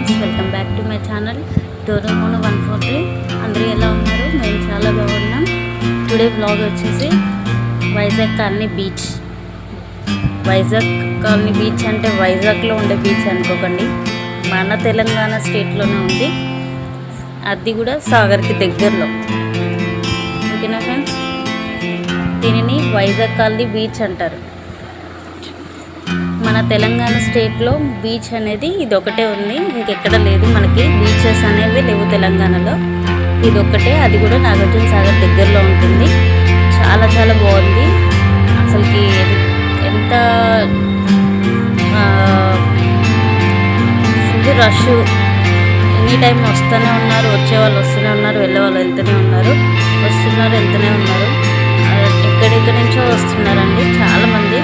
Friends, welcome back to my channel Doraemon 143. అందరూ ఎలా ఉన్నారు? మేము చాలా బాగున్నాం. టుడే బ్లాగ్ వచ్చేసి Vizag colony beach. Vizag colony beach అంటే వైజాగ్లో ఉండే బీచ్ అనుకోకండి, మన తెలంగాణ స్టేట్లోనే ఉంది. అది కూడా సాగర్కి దగ్గరలో. ఓకేనా ఫ్రెండ్స్, దీనిని వైజాగ్ కాలనీ బీచ్ అంటారు. మన తెలంగాణ స్టేట్లో బీచ్ అనేది ఇది ఒకటే ఉంది, ఇంకెక్కడ లేదు. మనకి బీచెస్ అనేవి లేవు తెలంగాణలో, ఇది ఒకటే. అది కూడా నాగార్జున సాగర్ దగ్గరలో ఉంటుంది. చాలా చాలా బాగుంది. అసలుకి ఎంత ఫుల్ రష్, ఎనీ టైం వస్తూనే ఉన్నారు. వచ్చే వాళ్ళు వస్తూనే ఉన్నారు, వెళ్ళే వాళ్ళు వెళ్తూనే ఉన్నారు, వస్తున్నారు వెళ్తూనే ఉన్నారు. ఎక్కడెక్కడి నుంచో వస్తున్నారండి చాలామంది.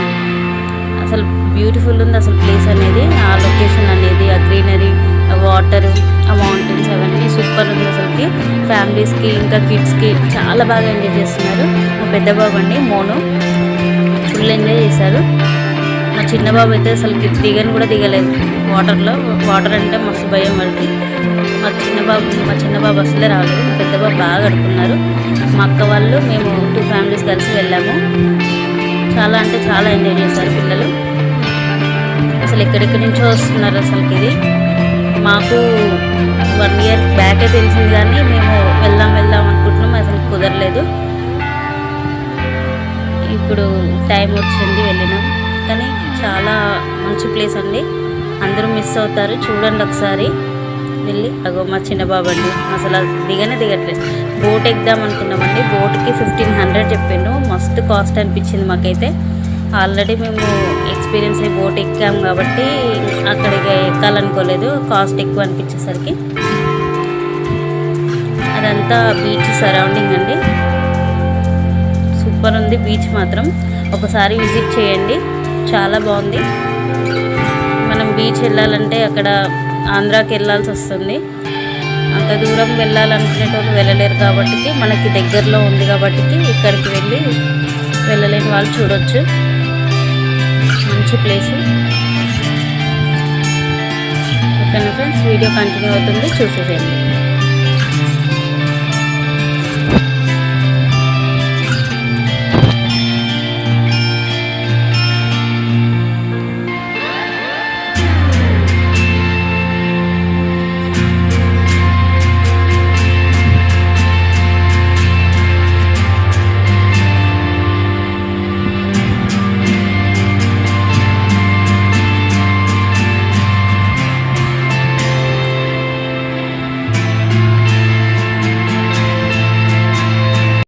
అసలు బ్యూటిఫుల్ ఉంది అసలు ప్లేస్ అనేది, ఆ లొకేషన్ అనేది, ఆ గ్రీనరీ, ఆ వాటర్, ఆ మౌంటైన్స్ అవన్నీ సూపర్ ఉంది అసలుకి. ఫ్యామిలీస్కి ఇంకా కిడ్స్కి చాలా బాగా ఎంజాయ్ చేస్తున్నారు. మా పెద్ద బాబు అండి మోను ఫుల్ ఎంజాయ్ చేశారు. మా చిన్న బాబు అయితే అసలుకి దిగని కూడా దిగలేదు వాటర్లో. వాటర్ అంటే మస్తు భయం వాడికి. మా చిన్న బాబు అసలే రాలేదు. మా పెద్ద బాబు బాగా ఆడుకున్నారు. మా అక్క వాళ్ళు మేము 2 ఫ్యామిలీస్ కలిసి వెళ్ళాము. చాలా అంటే చాలా ఎంజాయ్ చేశారు పిల్లలు. అసలు ఎక్కడెక్కడి నుంచో వస్తున్నారు. అసలుకి ఇది మాకు 1 ఇయర్ బ్యాకే తెలిసింది, కానీ మేము వెళ్దాం అనుకుంటున్నాం, అసలు కుదరలేదు. ఇప్పుడు టైం వచ్చింది, వెళ్ళినాం. కానీ చాలా మంచి ప్లేస్ అండి, అందరూ మిస్ అవుతారు. చూడండి ఒకసారి వెళ్ళి. అగో మా చిన్న బాబు అండి అసలు దిగట్లేదు. బోట్ ఎక్కుదాం అనుకున్నామండి. బోట్కి 1500 చెప్పిండు. మస్తు కాస్ట్ అనిపించింది మాకైతే. ఆల్రెడీ మేము ఎక్స్పీరియన్స్ అయ్యి బోట్ ఎక్కాము కాబట్టి అక్కడికి ఎక్కాలనుకోలేదు, కాస్ట్ ఎక్కువ అనిపించేసరికి. అదంతా బీచ్ సరౌండింగ్ అండి, సూపర్ ఉంది బీచ్ మాత్రం. ఒకసారి విజిట్ చేయండి, చాలా బాగుంది. మనం బీచ్ వెళ్ళాలంటే అక్కడ ఆంధ్రాకి వెళ్ళాల్సి వస్తుంది. అంత దూరం వెళ్ళాలనుకునేటోళ్ళు వెళ్ళలేరు కాబట్టి, మనకి దగ్గరలో ఉంది కాబట్టి ఇక్కడికి వెళ్ళలేని వాళ్ళు చూడొచ్చు. మంచి ప్లేస్. ఓకేనా ఫ్రెండ్స్, వీడియో కంటిన్యూ అవుతుంది, చూసేసేయండి.